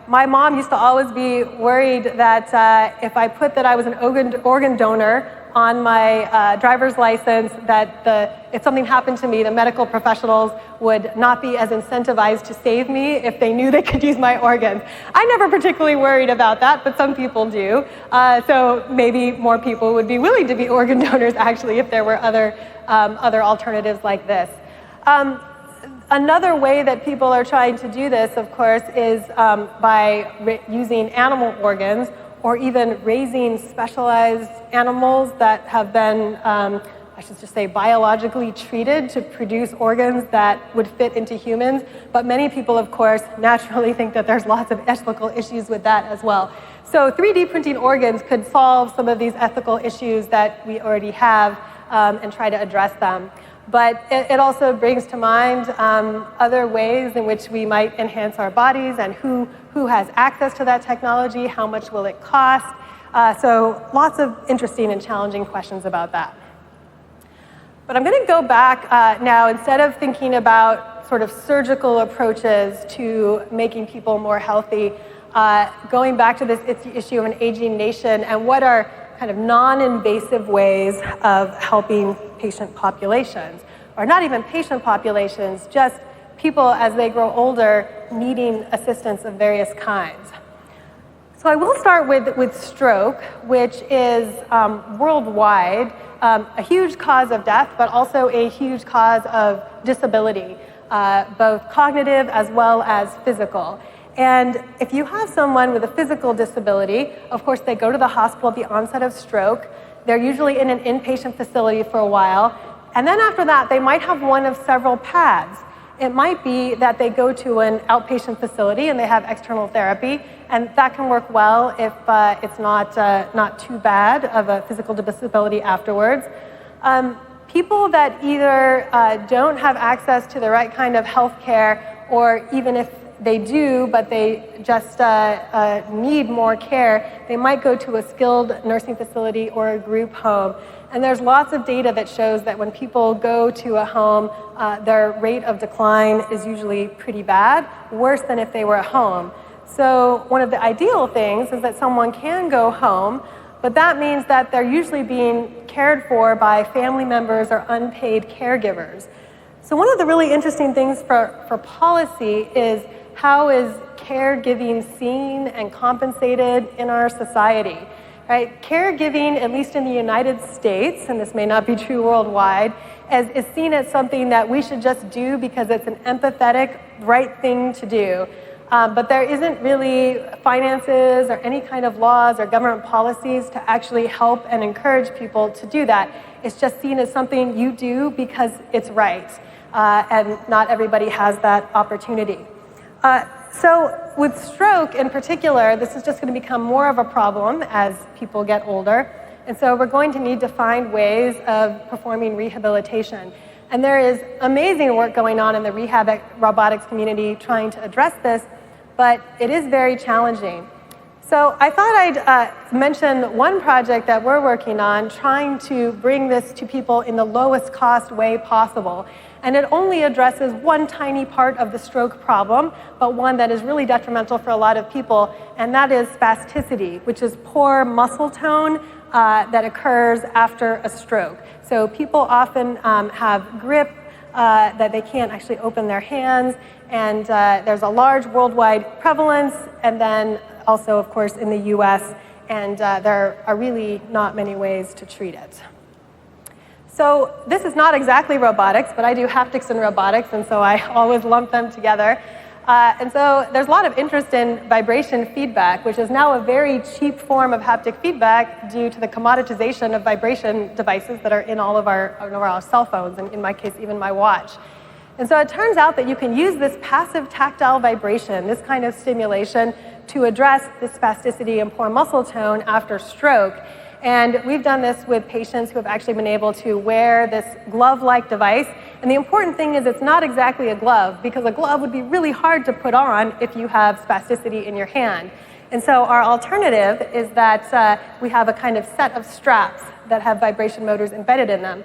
my mom used to always be worried that if I put that I was an organ donor on my driver's license, that if something happened to me, the medical professionals would not be as incentivized to save me if they knew they could use my organs. I never particularly worried about that, but some people do. So maybe more people would be willing to be organ donors, actually, if there were other alternatives like this. Another way that people are trying to do this, of course, is by using animal organs, or even raising specialized animals that have been, I should just say, biologically treated to produce organs that would fit into humans. But many people, of course, naturally think that there's lots of ethical issues with that as well. So 3D printing organs could solve some of these ethical issues that we already have and try to address them. But it also brings to mind other ways in which we might enhance our bodies, and who has access to that technology, how much will it cost. So lots of interesting and challenging questions about that. But I'm going to go back now, instead of thinking about sort of surgical approaches to making people more healthy, going back to this issue of an aging nation and what are kind of non-invasive ways of helping patient populations, or not even patient populations, just people as they grow older needing assistance of various kinds. So I will start with stroke, which is worldwide a huge cause of death, but also a huge cause of disability, both cognitive as well as physical. And if you have someone with a physical disability, of course, they go to the hospital at the onset of stroke. They're usually in an inpatient facility for a while. And then after that, they might have one of several paths. It might be that they go to an outpatient facility and they have external therapy, and that can work well if it's not too bad of a physical disability afterwards. People that either don't have access to the right kind of health care, or even if they do, but they just need more care, they might go to a skilled nursing facility or a group home. And there's lots of data that shows that when people go to a home, their rate of decline is usually pretty bad, worse than if they were at home. So one of the ideal things is that someone can go home, but that means that they're usually being cared for by family members or unpaid caregivers. So one of the really interesting things for policy is, how is caregiving seen and compensated in our society? Right? Caregiving, at least in the United States, and this may not be true worldwide, is seen as something that we should just do because it's an empathetic, right thing to do. But there isn't really finances or any kind of laws or government policies to actually help and encourage people to do that. It's just seen as something you do because it's right, and not everybody has that opportunity. So with stroke in particular, this is just going to become more of a problem as people get older. And so we're going to need to find ways of performing rehabilitation. And there is amazing work going on in the rehab robotics community trying to address this, but it is very challenging. So I thought I'd mention one project that we're working on, trying to bring this to people in the lowest cost way possible. And it only addresses one tiny part of the stroke problem, but one that is really detrimental for a lot of people, and that is spasticity, which is poor muscle tone that occurs after a stroke. So people often have grip that they can't actually open their hands, and there's a large worldwide prevalence, and then also, of course, in the US, and there are really not many ways to treat it. So this is not exactly robotics, but I do haptics and robotics, and so I always lump them together. And so there's a lot of interest in vibration feedback, which is now a very cheap form of haptic feedback due to the commoditization of vibration devices that are in all of our cell phones, and in my case, even my watch. And so it turns out that you can use this passive tactile vibration, this kind of stimulation, to address the spasticity and poor muscle tone after stroke. And we've done this with patients who have actually been able to wear this glove-like device. And the important thing is it's not exactly a glove, because a glove would be really hard to put on if you have spasticity in your hand. And so our alternative is that we have a kind of set of straps that have vibration motors embedded in them.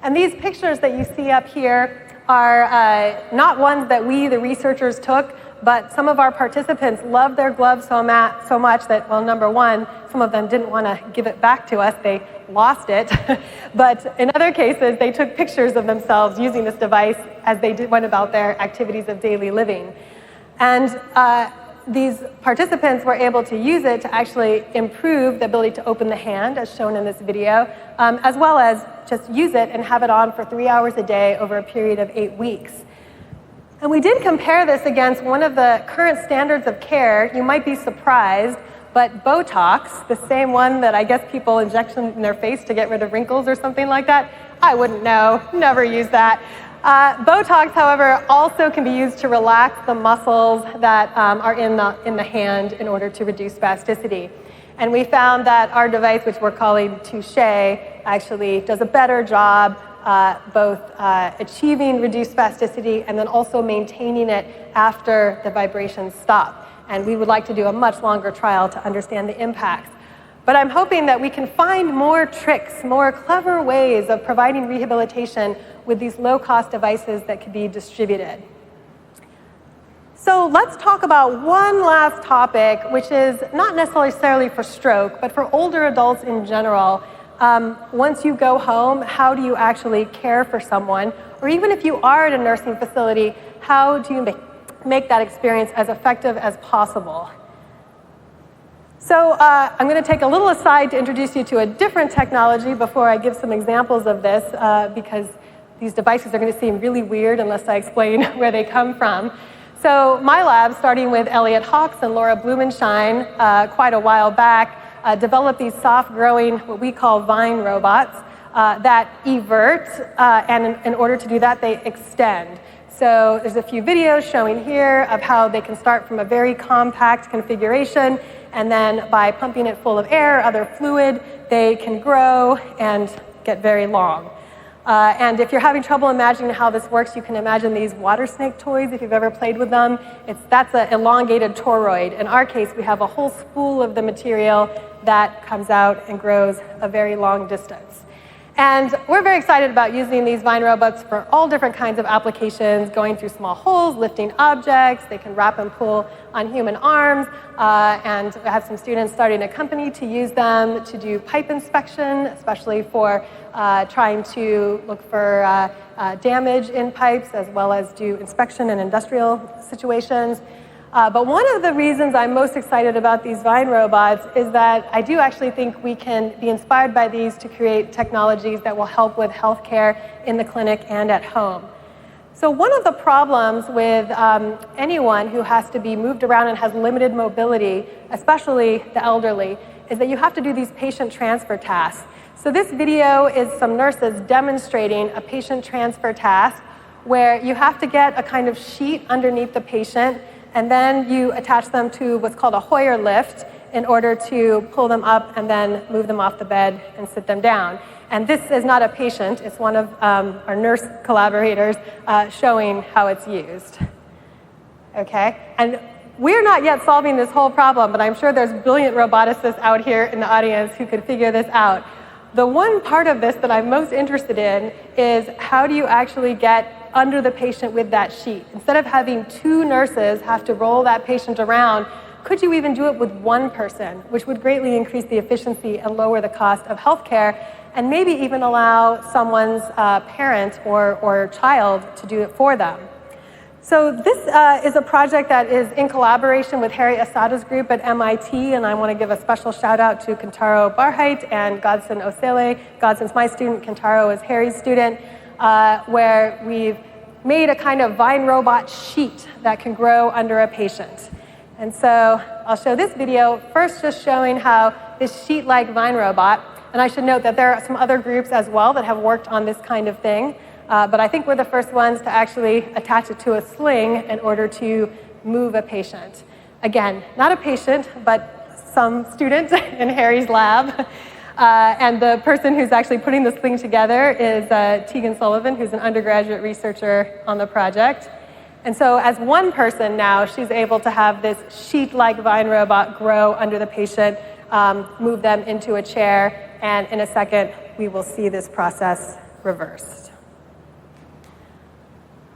And these pictures that you see up here are not ones that we, the researchers, took, but some of our participants loved their gloves so much that, well, number one, some of them didn't want to give it back to us. They lost it. But in other cases, they took pictures of themselves using this device as they went about their activities of daily living. And these participants were able to use it to actually improve the ability to open the hand, as shown in this video, as well as just use it and have it on for 3 hours a day over a period of 8 weeks. And we did compare this against one of the current standards of care. You might be surprised, but Botox, the same one that I guess people inject in their face to get rid of wrinkles or something like that, I wouldn't know, never use that. Botox, however, also can be used to relax the muscles that are in the hand in order to reduce spasticity. And we found that our device, which we're calling Touche, actually does a better job both achieving reduced spasticity and then also maintaining it after the vibrations stop. And we would like to do a much longer trial to understand the impacts. But I'm hoping that we can find more tricks, more clever ways of providing rehabilitation with these low-cost devices that can be distributed. So let's talk about one last topic, which is not necessarily for stroke, but for older adults in general. Once you go home, how do you actually care for someone? Or even if you are at a nursing facility, how do you make that experience as effective as possible? So I'm going to take a little aside to introduce you to a different technology before I give some examples of this, because these devices are going to seem really weird unless I explain where they come from. So my lab, starting with Elliot Hawks and Laura Blumenshine quite a while back, developed these soft-growing, what we call vine robots that evert, and in order to do that, they extend. So there's a few videos showing here of how they can start from a very compact configuration, and then by pumping it full of air, other fluid, they can grow and get very long. And if you're having trouble imagining how this works, you can imagine these water snake toys if you've ever played with them. That's an elongated toroid. In our case, we have a whole spool of the material that comes out and grows a very long distance. And we're very excited about using these vine robots for all different kinds of applications, going through small holes, lifting objects. They can wrap and pull on human arms. And I have some students starting a company to use them to do pipe inspection, especially for trying to look for damage in pipes, as well as do inspection in industrial situations. But one of the reasons I'm most excited about these vine robots is that I do actually think we can be inspired by these to create technologies that will help with healthcare in the clinic and at home. So one of the problems with anyone who has to be moved around and has limited mobility, especially the elderly, is that you have to do these patient transfer tasks. So this video is some nurses demonstrating a patient transfer task where you have to get a kind of sheet underneath the patient, and then you attach them to what's called a Hoyer lift in order to pull them up and then move them off the bed and sit them down. And this is not a patient, it's one of our nurse collaborators showing how it's used. Okay? And we're not yet solving this whole problem, but I'm sure there's brilliant roboticists out here in the audience who could figure this out. The one part of this that I'm most interested in is how do you actually get under the patient with that sheet? Instead of having two nurses have to roll that patient around, could you even do it with one person, which would greatly increase the efficiency and lower the cost of healthcare, and maybe even allow someone's parent or child to do it for them? So this is a project that is in collaboration with Harry Asada's group at MIT, and I want to give a special shout out to Kentaro Barheit and Godson Osele. Godson's my student, Kentaro is Harry's student, where we've made a kind of vine robot sheet that can grow under a patient. And so I'll show this video, first just showing how this sheet-like vine robot, and I should note that there are some other groups as well that have worked on this kind of thing, but I think we're the first ones to actually attach it to a sling in order to move a patient. Again, not a patient, but some student in Harry's lab. And the person who's actually putting this thing together is Tegan Sullivan, who's an undergraduate researcher on the project. And so as one person now, she's able to have this sheet-like vine robot grow under the patient, move them into a chair, and in a second, we will see this process reversed.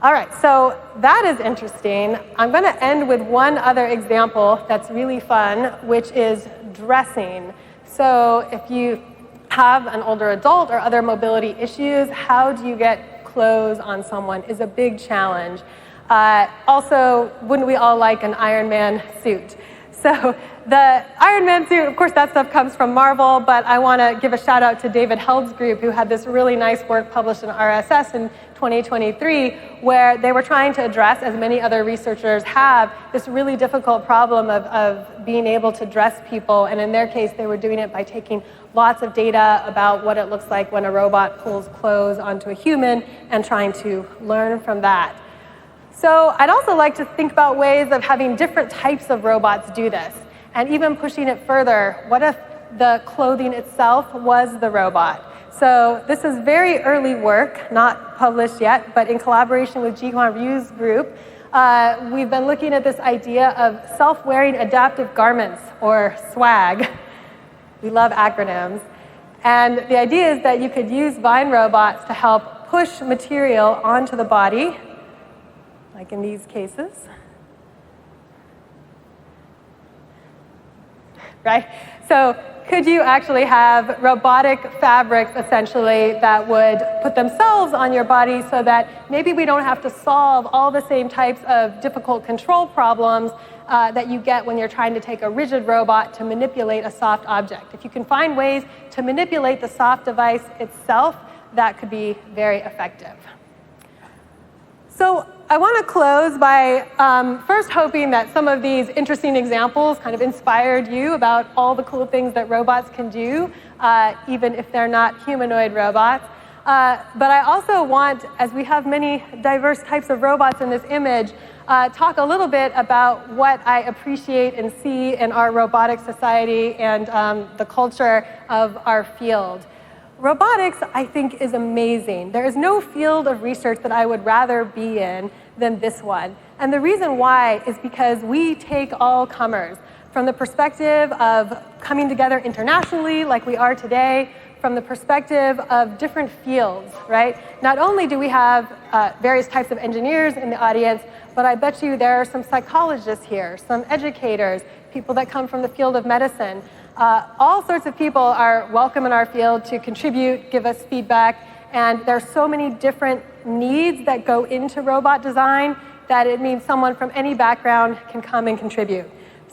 All right, so that is interesting. I'm going to end with one other example that's really fun, which is dressing. So if you have an older adult or other mobility issues, how do you get clothes on someone is a big challenge. Also, wouldn't we all like an Iron Man suit? So the Iron Man suit, of course, that stuff comes from Marvel, but I want to give a shout out to David Held's group, who had this really nice work published in RSS in 2023, where they were trying to address, as many other researchers have, this really difficult problem of being able to dress people. And in their case, they were doing it by taking lots of data about what it looks like when a robot pulls clothes onto a human and trying to learn from that. So I'd also like to think about ways of having different types of robots do this, and even pushing it further. What if the clothing itself was the robot? So this is very early work, not published yet, but in collaboration with Ji-Hwan Ryu's group, we've been looking at this idea of self-wearing adaptive garments, or SWAG. We love acronyms. And the idea is that you could use Vine robots to help push material onto the body, like in these cases, right? So could you actually have robotic fabrics, essentially, that would put themselves on your body so that maybe we don't have to solve all the same types of difficult control problems that you get when you're trying to take a rigid robot to manipulate a soft object. If you can find ways to manipulate the soft device itself, that could be very effective. So I want to close by first hoping that some of these interesting examples kind of inspired you about all the cool things that robots can do, even if they're not humanoid robots. But I also want, as we have many diverse types of robots in this image, talk a little bit about what I appreciate and see in our robotic society and the culture of our field. Robotics, I think, is amazing. There is no field of research that I would rather be in than this one. And the reason why is because we take all comers, from the perspective of coming together internationally like we are today, from the perspective of different fields, right? Not only do we have various types of engineers in the audience, but I bet you there are some psychologists here, some educators, people that come from the field of medicine. All sorts of people are welcome in our field to contribute, give us feedback, and there are so many different needs that go into robot design that it means someone from any background can come and contribute.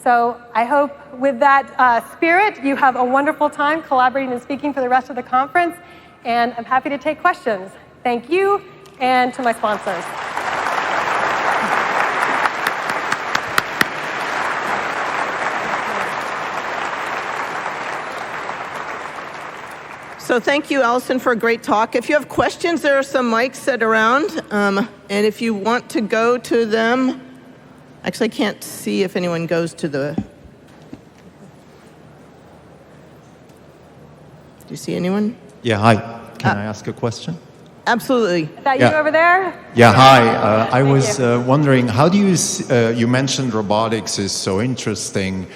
So I hope with that spirit, you have a wonderful time collaborating and speaking for the rest of the conference, and I'm happy to take questions. Thank you, and to my sponsors. So thank you, Allison, for a great talk. If you have questions, there are some mics set around. And if you want to go to them, actually, I can't see if anyone goes to the... Do you see anyone? Yeah, hi. Can I ask a question? Absolutely. Is that you over there? Yeah, hi. I was wondering, how do you... you mentioned robotics is so interesting.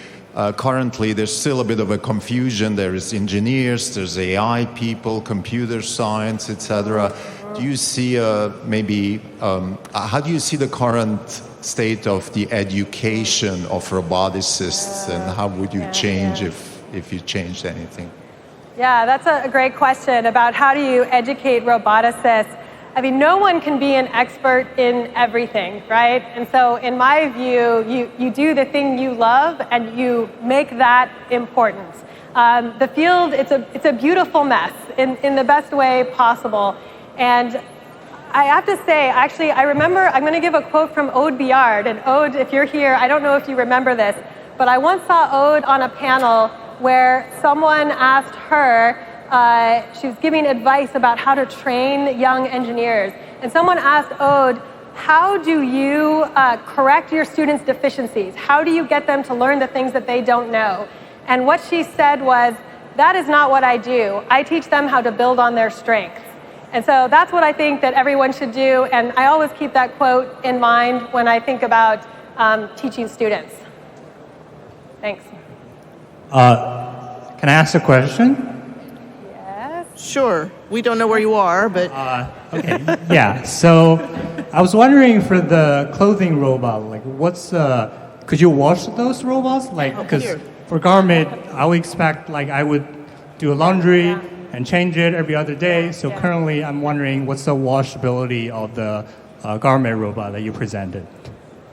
Currently, there's still a bit of a confusion. There is engineers, there's AI people, computer science, etc. Do you see maybe, how do you see the current state of the education of roboticists, and how would you change if you changed anything? Yeah, that's a great question about how do you educate roboticists. I mean, no one can be an expert in everything, right? And so in my view, you do the thing you love and you make that important. The field, it's a beautiful mess in the best way possible. And I have to say, actually, I remember, I'm going to give a quote from Aude Biard. And Aude, if you're here, I don't know if you remember this, but I once saw Aude on a panel where someone asked her, she was giving advice about how to train young engineers. And someone asked Aude, how do you correct your students' deficiencies? How do you get them to learn the things that they don't know? And what she said was, that is not what I do. I teach them how to build on their strengths. And so that's what I think that everyone should do. And I always keep that quote in mind when I think about teaching students. Thanks. Can I ask a question? Yes. Sure. We don't know where you are, but Okay. Yeah. So I was wondering for the clothing robot, like could you wash those robots? Like, because here. for garment, I would expect like I would do a laundry and change it every other day. So currently I'm wondering what's the washability of the garment robot that you presented?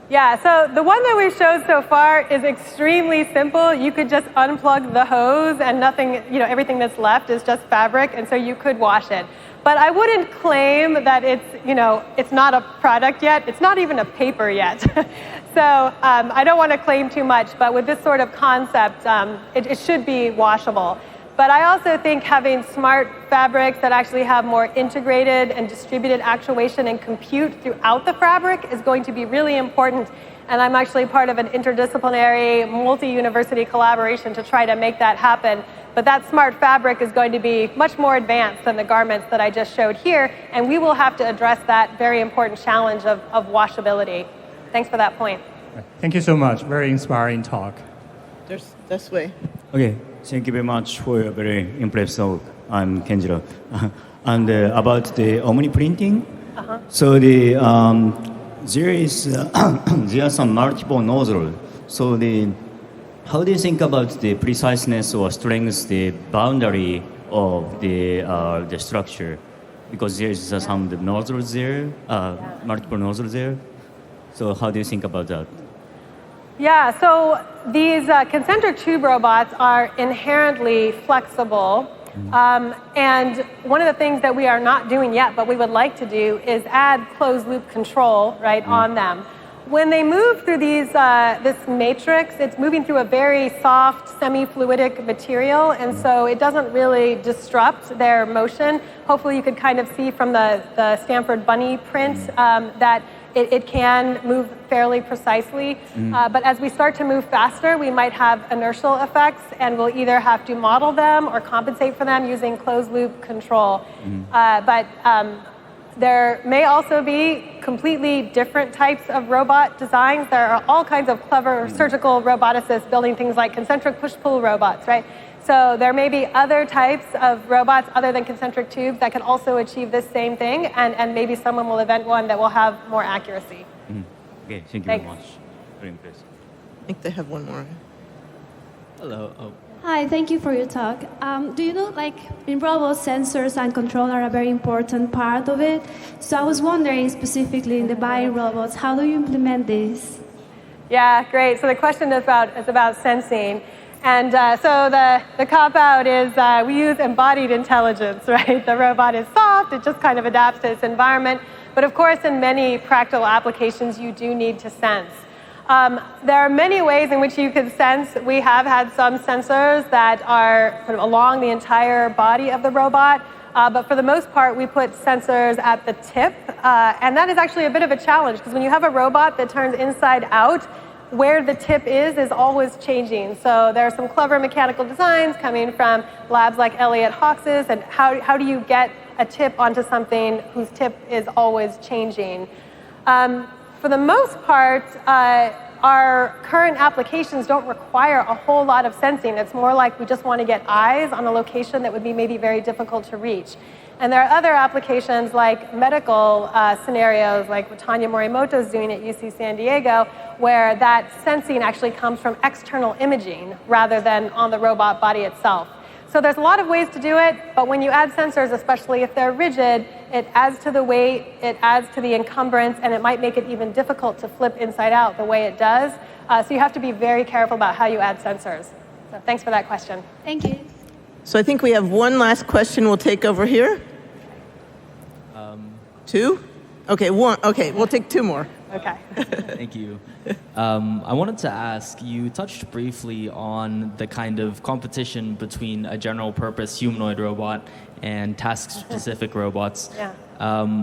Yeah, so the one that we've showed so far is extremely simple. You could just unplug the hose and nothing, everything that's left is just fabric, and so you could wash it. But I wouldn't claim that it's not a product yet. It's not even a paper yet. So I don't want to claim too much, but with this sort of concept, it should be washable. But I also think having smart fabrics that actually have more integrated and distributed actuation and compute throughout the fabric is going to be really important. And I'm actually part of an interdisciplinary, multi-university collaboration to try to make that happen. But that smart fabric is going to be much more advanced than the garments that I just showed here. And we will have to address that very important challenge of washability. Thanks for that point. Thank you so much. Very inspiring talk. there's this way. Okay, thank you very much for your very impressive talk. I'm Kenjiro. And about the Omni printing, so there are some multiple nozzles. So how do you think about the preciseness or strength, the boundary of the structure? Because there is some nozzles there, multiple nozzles there. So how do you think about that? Yeah, so these concentric tube robots are inherently flexible. And one of the things that we are not doing yet, but we would like to do, is add closed loop control on them. When they move through this matrix, it's moving through a very soft, semi-fluidic material, and so it doesn't really disrupt their motion. Hopefully you could kind of see from the Stanford bunny print that it can move fairly precisely. But as we start to move faster, we might have inertial effects, and we'll either have to model them or compensate for them using closed loop control. But there may also be completely different types of robot designs. There are all kinds of clever surgical roboticists building things like concentric push-pull robots, right? So there may be other types of robots other than concentric tubes that can also achieve this same thing, and maybe someone will invent one that will have more accuracy. Okay, thank you Thanks. very much. Very impressive. I think they have one more. Hello. Hi, thank you for your talk. Do you know, in robots, sensors and control are a very important part of it. So I was wondering, specifically in the buying robots, how do you implement this? Yeah, great. So the question is about sensing. And so the cop-out is we use embodied intelligence, right? The robot is soft, it just kind of adapts to its environment. But of course, in many practical applications, you do need to sense. There are many ways in which you can sense. We have had some sensors that are sort of along the entire body of the robot, but for the most part, we put sensors at the tip, and that is actually a bit of a challenge, because when you have a robot that turns inside out, where the tip is always changing. So there are some clever mechanical designs coming from labs like Elliott Hawks's, and how do you get a tip onto something whose tip is always changing? For the most part, our current applications don't require a whole lot of sensing. It's more like we just want to get eyes on a location that would be maybe very difficult to reach. And there are other applications like medical scenarios, like what Tanya Morimoto is doing at UC San Diego, where that sensing actually comes from external imaging rather than on the robot body itself. So there's a lot of ways to do it, but when you add sensors, especially if they're rigid, it adds to the weight, it adds to the encumbrance, and it might make it even difficult to flip inside out the way it does. So you have to be very careful about how you add sensors. So thanks for that question. Thank you. So I think we have one last question we'll take over here. 2? Okay, 1. Okay, we'll take 2 more. Okay. Thank you. I wanted to ask, you touched briefly on the kind of competition between a general purpose humanoid robot and task-specific robots. Yeah.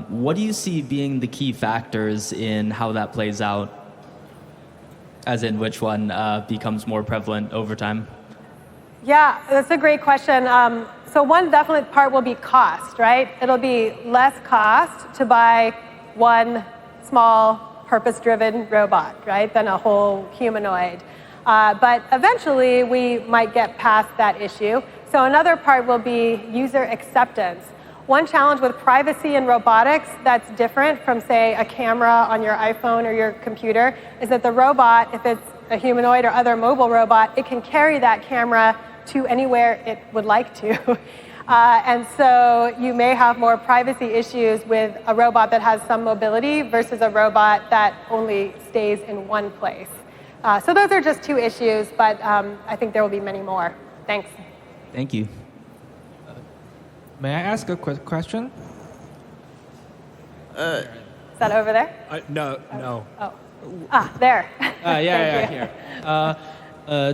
What do you see being the key factors in how that plays out? As in which one becomes more prevalent over time? Yeah, that's a great question. So one definite part will be cost, right? It'll be less cost to buy one small purpose-driven robot, right, than a whole humanoid. But eventually we might get past that issue. So another part will be user acceptance. One challenge with privacy in robotics that's different from, say, a camera on your iPhone or your computer is that the robot, if it's a humanoid or other mobile robot, it can carry that camera to anywhere it would like to. And so you may have more privacy issues with a robot that has some mobility versus a robot that only stays in one place. So those are just 2 issues, but I think there will be many more. Thanks. Thank you. May I ask a quick question? Is that over there? No. Oh. There. Here.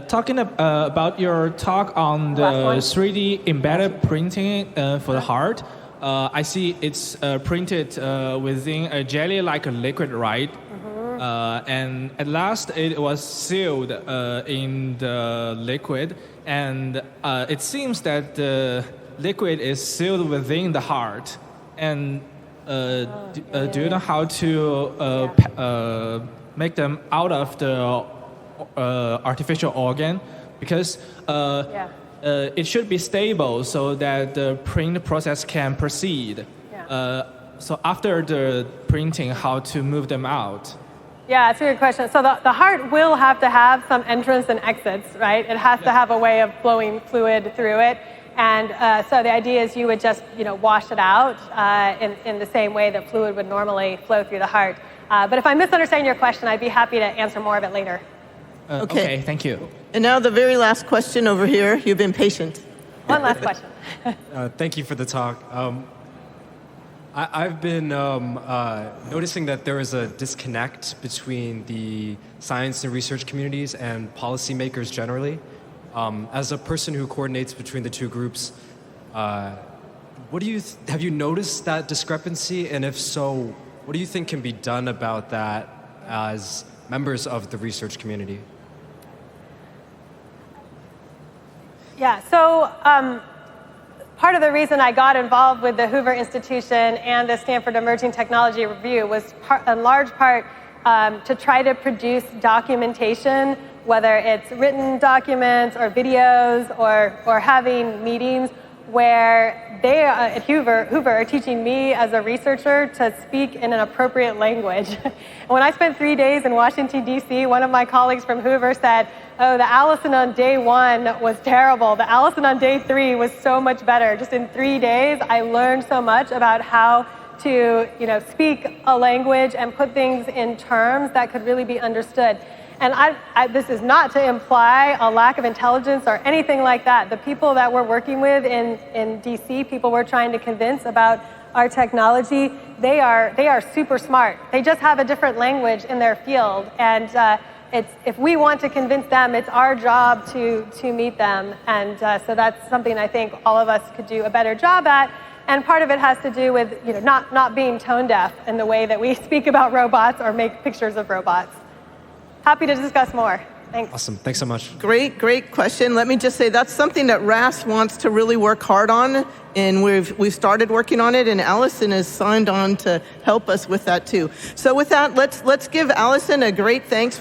Talking about your talk on the Last one. 3D embedded printing for the heart, I see it's printed within a jelly-like liquid, right? And at last it was sealed in the liquid, and it seems that the liquid is sealed within the heart. And do you know how to make them out of the artificial organ? Because it should be stable so that the print process can proceed. So after the printing, how to move them out? Yeah, that's a good question. So the heart will have to have some entrance and exits, right? It has to have a way of flowing fluid through it. And so the idea is you would just, wash it out in the same way that fluid would normally flow through the heart. But if I'm misunderstanding your question, I'd be happy to answer more of it later. Okay, thank you. And now the very last question over here. You've been patient. One last question. Thank you for the talk. I've been noticing that there is a disconnect between the science and research communities and policymakers generally. As a person who coordinates between the 2 groups, have you noticed that discrepancy? And if so, what do you think can be done about that as members of the research community? Yeah, so part of the reason I got involved with the Hoover Institution and the Stanford Emerging Technology Review was in large part to try to produce documentation, whether it's written documents or videos or having meetings where they at Hoover are teaching me as a researcher to speak in an appropriate language. And when I spent 3 days in Washington, D.C., one of my colleagues from Hoover said, "Oh, the Allison on day 1 was terrible. The Allison on day 3 was so much better. Just in 3 days, I learned so much about how to, speak a language and put things in terms that could really be understood." And this is not to imply a lack of intelligence or anything like that. The people that we're working with in DC, people we're trying to convince about our technology, they are super smart. They just have a different language in their field. And if we want to convince them, it's our job to meet them. And so that's something I think all of us could do a better job at. And part of it has to do with not being tone deaf in the way that we speak about robots or make pictures of robots. Happy to discuss more. Thanks. Awesome. Thanks so much. Great question. Let me just say that's something that RAS wants to really work hard on, and we've started working on it, and Allison has signed on to help us with that too. So with that, let's give Allison a great thanks